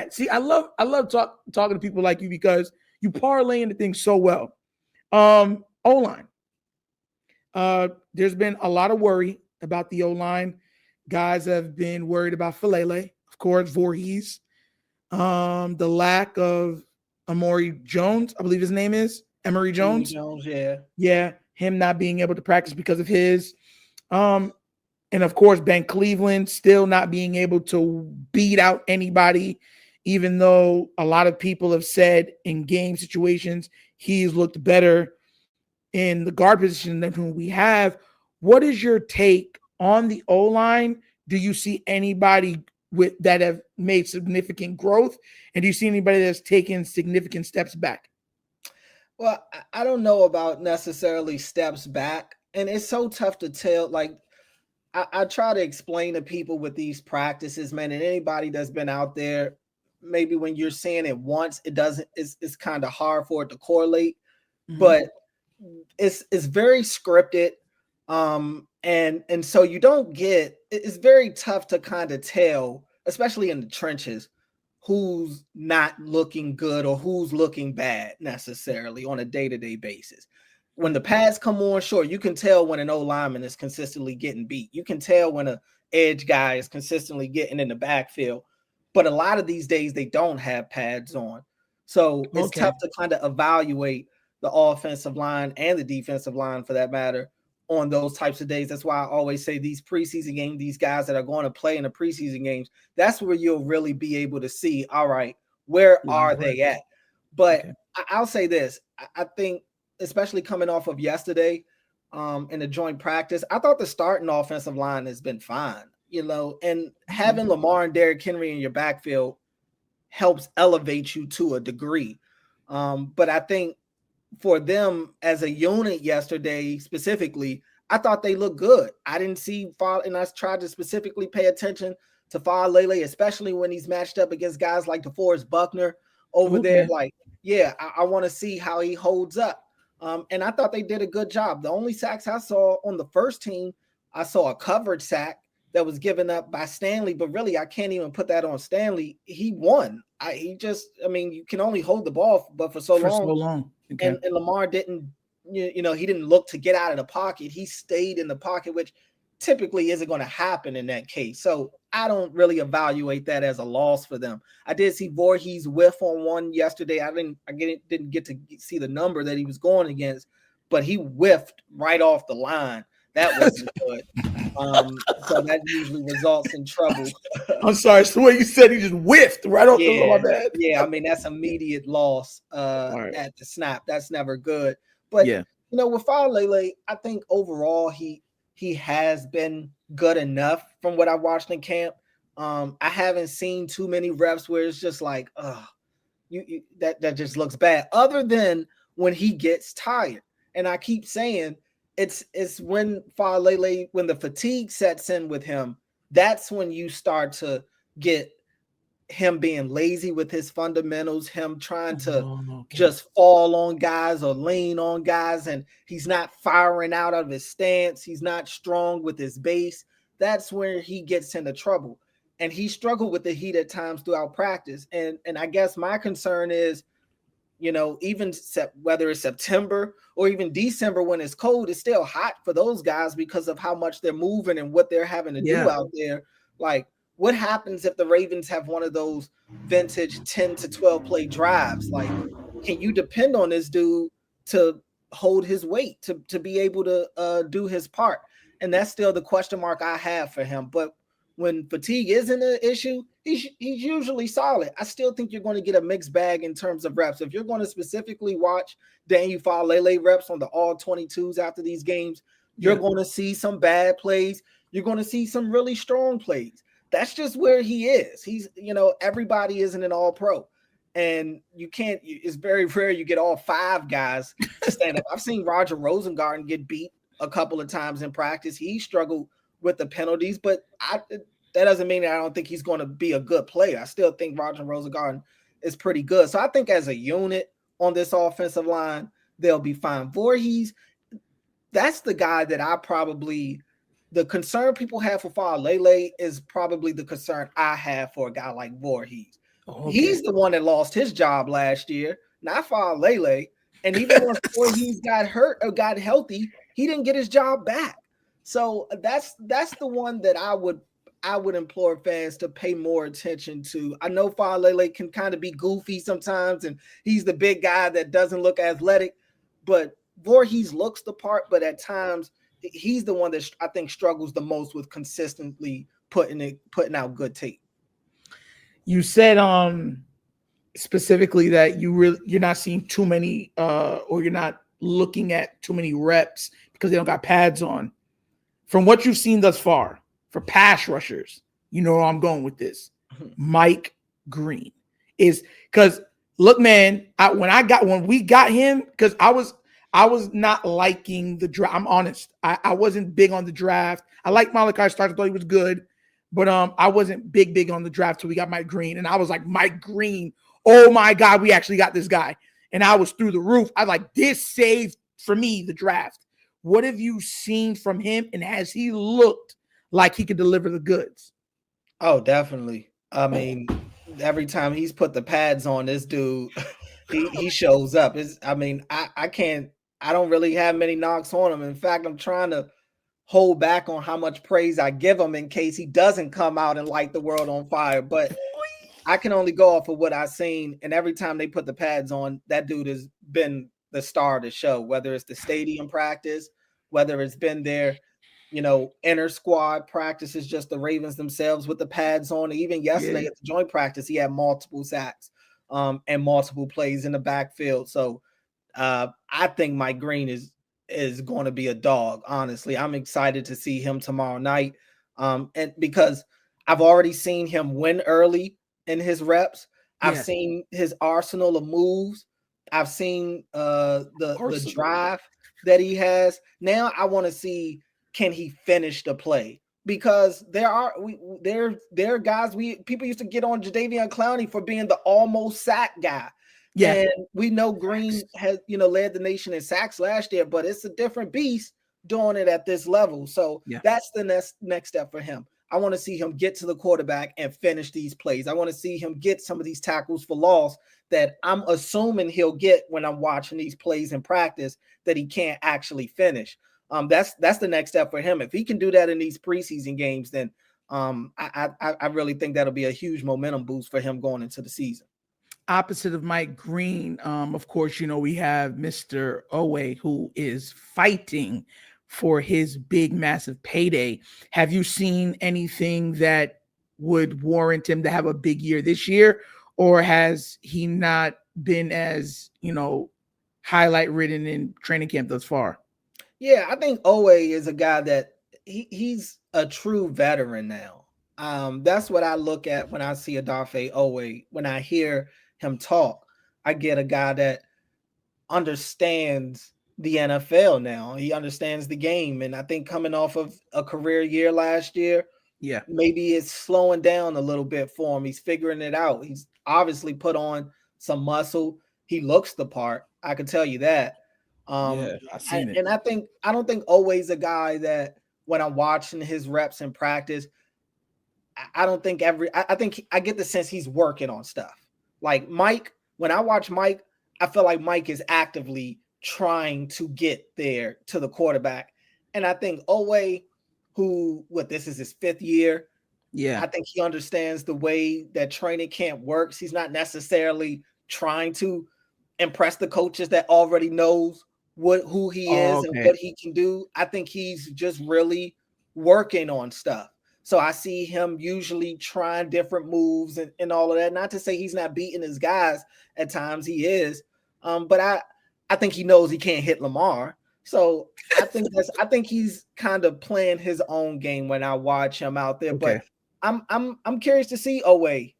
See, I love talking to people like you because you parlay into things so well. O-line. There's been a lot of worry about the O-line. Guys have been worried about Falele, of course, Voorhees. The lack of Amori Jones, I believe his name is Emory Jones. Jones, yeah. Yeah, him not being able to practice because of his. Um, and of course, Ben Cleveland still not being able to beat out anybody, even though a lot of people have said in game situations he's looked better in the guard position than who we have. What is your take on the O line? Do you see anybody with that have made significant growth, and do you see anybody that's taken significant steps back? Well, I don't know about necessarily steps back, and it's so tough to tell. Like I try to explain to people with these practices, man, and anybody that's been out there, maybe when you're saying it once, it doesn't. It's kind of hard for it to correlate, but it's very scripted, and so you don't get. It's very tough to kind of tell, especially in the trenches, who's not looking good or who's looking bad necessarily on a day-to-day basis. When the pads come on, sure, you can tell when an O lineman is consistently getting beat. You can tell when an edge guy is consistently getting in the backfield. But a lot of these days, they don't have pads on. So it's tough to kind of evaluate the offensive line and the defensive line, for that matter, on those types of days. That's why I always say these preseason games, these guys that are going to play in the preseason games, that's where you'll really be able to see, all right, where are they at? But I'll say this. I think, especially coming off of yesterday in the joint practice, I thought the starting offensive line has been fine, and having Lamar and Derrick Henry in your backfield helps elevate you to a degree. But I think for them as a unit yesterday specifically, I thought they looked good. I didn't see and I tried to specifically pay attention to Falele, especially when he's matched up against guys like DeForest Buckner over there. Like, yeah, I want to see how he holds up. And I thought they did a good job. The only sacks I saw on the first team, I saw a covered sack that was given up by Stanley, but really I can't even put that on Stanley. He won. You can only hold the ball but for so long. Okay. And Lamar didn't, he didn't look to get out of the pocket. He stayed in the pocket, which typically isn't going to happen in that case. So I don't really evaluate that as a loss for them. I did see Voorhees whiff on one yesterday. I didn't get to see the number that he was going against, but he whiffed right off the line. That wasn't good. So that usually results in trouble. I'm sorry. So what you said, he just whiffed right off the line. Yeah, that's immediate loss at the snap. That's never good. But with Falele, I think overall he has been good enough from what I watched in camp. I haven't seen too many reps where it's just like, that just looks bad. Other than when he gets tired, and I keep saying it's when Falele, when the fatigue sets in with him, that's when you start to get him being lazy with his fundamentals, him trying to just fall on guys or lean on guys, and he's not firing out of his stance. He's not strong with his base. That's where he gets into trouble. And he struggled with the heat at times throughout practice. And I guess my concern is, even whether it's September or even December when it's cold, it's still hot for those guys because of how much they're moving and what they're having to do out there. Like, what happens if the Ravens have one of those vintage 10 to 12 play drives? Like, can you depend on this dude to hold his weight, to be able to do his part? And that's still the question mark I have for him. But when fatigue isn't an issue, he's usually solid. I still think you're going to get a mixed bag in terms of reps. If you're going to specifically watch Daniel Falele reps on the all 22s after these games, you're going to see some bad plays. You're going to see some really strong plays. That's just where he is. He's, everybody isn't an all pro. And it's very rare you get all five guys to stand up. I've seen Roger Rosengarten get beat a couple of times in practice. He struggled with the penalties, but that doesn't mean that I don't think he's going to be a good player. I still think Roger Rosengarten is pretty good. So I think as a unit on this offensive line, they'll be fine. Voorhees, that's the guy that the concern people have for Falele is probably the concern I have for a guy like Voorhees. Oh, okay. He's the one that lost his job last year, not Lele. And even once Voorhees got hurt or got healthy, he didn't get his job back. So that's the one that I would implore fans to pay more attention to. I know Lele can kind of be goofy sometimes, and he's the big guy that doesn't look athletic, but Voorhees looks the part, but at times he's the one that I think struggles the most with consistently putting out good tape. You said specifically that you're not seeing too many or you're not looking at too many reps because they don't got pads on. From what you've seen thus far for pass rushers, you know where I'm going with this. Mike Green is because look, man, when we got him, because I was not liking the draft. I'm honest. I wasn't big on the draft. I liked Malachi Starks. I thought he was good. But I wasn't big on the draft till we got Mike Green. And I was like, Mike Green, oh my God, we actually got this guy. And I was through the roof. I was like, this saved for me the draft. What have you seen from him? And has he looked like he could deliver the goods? Oh, definitely. I mean, every time he's put the pads on, this dude, he shows up. I don't really have many knocks on him. In fact, I'm trying to hold back on how much praise I give him in case he doesn't come out and light the world on fire. But I can only go off of what I've seen. And every time they put the pads on, that dude has been the star of the show, whether it's the stadium practice, whether it's been their, inner squad practices, just the Ravens themselves with the pads on. Even yesterday at the joint practice, he had multiple sacks and multiple plays in the backfield. So I think Mike Green is going to be a dog. Honestly, I'm excited to see him tomorrow night. And because I've already seen him win early in his reps, I've seen his arsenal of moves. I've seen the drive that he has. Now I want to see, can he finish the play? Because there are guys, people used to get on Jadeveon Clowney for being the almost sack guy. Yeah. And we know Green has, led the nation in sacks last year, but it's a different beast doing it at this level. So that's the next step for him. I want to see him get to the quarterback and finish these plays. I want to see him get some of these tackles for loss that I'm assuming he'll get when I'm watching these plays in practice that he can't actually finish. That's the next step for him. If he can do that in these preseason games, then I really think that'll be a huge momentum boost for him going into the season. Opposite of Mike Green, of course, we have Mr. Oweh, who is fighting for his big, massive payday. Have you seen anything that would warrant him to have a big year this year? Or has he not been as, highlight ridden in training camp thus far? Yeah, I think Oweh is a guy that he's a true veteran now. That's what I look at when I see Odafe Oweh. When I hear him talk, I get a guy that understands the NFL now. He understands the game. And I think coming off of a career year last year, maybe it's slowing down a little bit for him. He's figuring it out. He's obviously put on some muscle. He looks the part. I can tell you that. I've seen it. And I don't think Oweh's a guy that when I'm watching his reps in practice, I don't think I think I get the sense he's working on stuff. Like Mike, when I watch Mike, I feel like Mike is actively trying to get there to the quarterback. And I think Oweh, this is his 5th year. I think he understands the way that training camp works. He's not necessarily trying to impress the coaches that already knows who he is and what he can do. I think he's just really working on stuff. So I see him usually trying different moves and all of that. Not to say he's not beating his guys at times, he is. But I think he knows he can't hit Lamar. So I think he's kind of playing his own game when I watch him out there. But I'm curious to see Oweh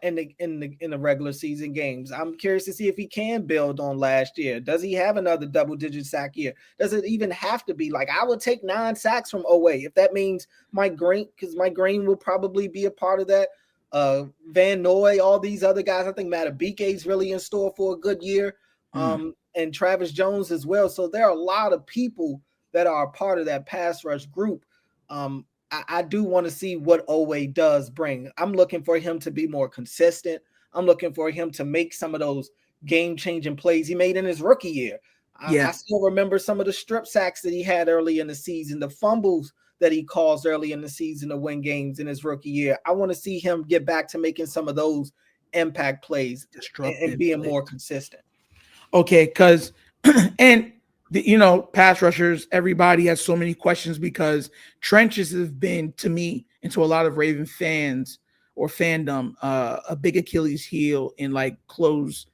in the regular season games. I'm curious to see if he can build on last year. Does he have another double-digit sack year? Does it even have to be? Like, I would take 9 sacks from Oweh if that means Mike Green, because Mike Green will probably be a part of that. Van Noy, all these other guys. I think Matt Abike's really in store for a good year. And Travis Jones as well. So there are a lot of people that are a part of that pass rush group. I do want to see what Oweh does bring. I'm looking for him to be more consistent. I'm looking for him to make some of those game-changing plays he made in his rookie year. I still remember some of the strip sacks that he had early in the season, the fumbles that he caused early in the season to win games in his rookie year. I want to see him get back to making some of those impact plays and being more consistent. Okay, because and pass rushers, everybody has so many questions because trenches have been, to me, and to a lot of Raven fans or fandom, a big Achilles heel in like close,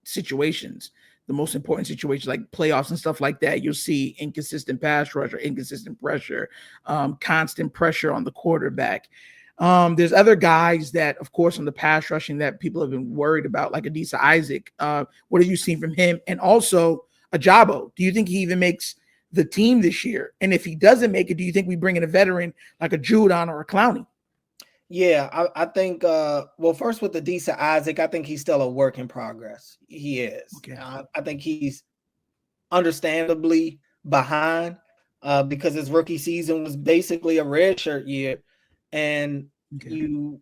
situations. The most important situations like playoffs and stuff like that, you'll see inconsistent pass rush or inconsistent pressure, constant pressure on the quarterback. There's other guys that, of course, on the pass rushing that people have been worried about, like Adisa Isaac. What have you seen from him? And also Ajabo. Do you think he even makes the team this year? And if he doesn't make it, do you think we bring in a veteran like a Judon or a Clowney? Yeah, I think, well, first with Adisa Isaac, I think he's still a work in progress. He is. Okay. I think he's understandably behind because his rookie season was basically a redshirt year, and you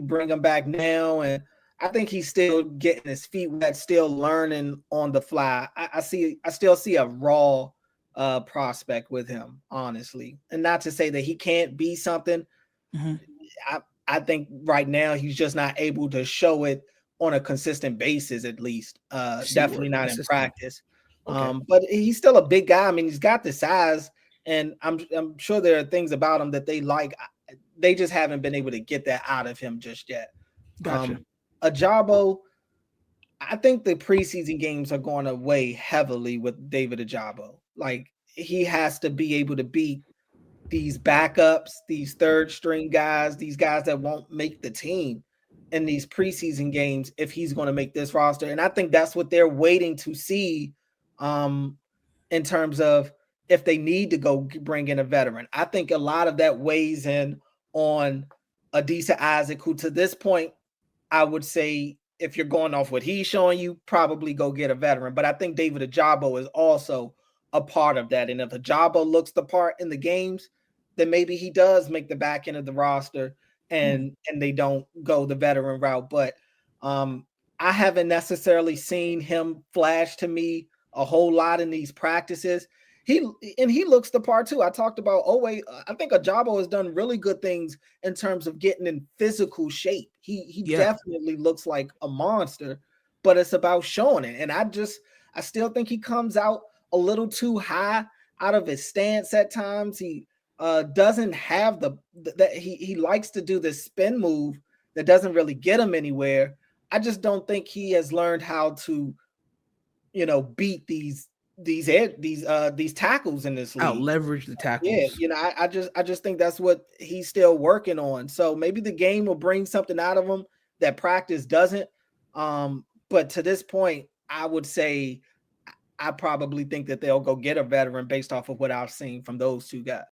bring him back now, and I think he's still getting his feet wet, still learning on the fly. I still see a raw prospect with him, honestly, and not to say that he can't be something. I think right now he's just not able to show it on a consistent basis, at least. Definitely not in practice. But he's still a big guy. I mean, he's got the size, and I'm sure there are things about him that they like. They just haven't been able to get that out of him just yet. Gotcha. Ajabo, I think the preseason games are going to weigh heavily with David Ajabo. Like, he has to be able to beat these backups, these third string guys, these guys that won't make the team in these preseason games if he's going to make this roster. And I think that's what they're waiting to see in terms of if they need to go bring in a veteran. I think a lot of that weighs in on Adisa Isaac, who to this point, I would say, if you're going off what he's showing you, probably go get a veteran. But I think David Ajabo is also a part of that. And if Ajabo looks the part in the games, then maybe he does make the back end of the roster and they don't go the veteran route. But I haven't necessarily seen him flash to me a whole lot in these practices. He looks the part too. I talked about Oweh. I think Ajabo has done really good things in terms of getting in physical shape. He definitely looks like a monster, but it's about showing it. And I still think he comes out a little too high out of his stance at times. He doesn't have that he likes to do this spin move that doesn't really get him anywhere. I just don't think he has learned how to, beat these tackles in this league. Out leverage the tackles. Yeah, I just think that's what he's still working on. So maybe the game will bring something out of him that practice doesn't. But to this point, I would say I probably think that they'll go get a veteran based off of what I've seen from those two guys.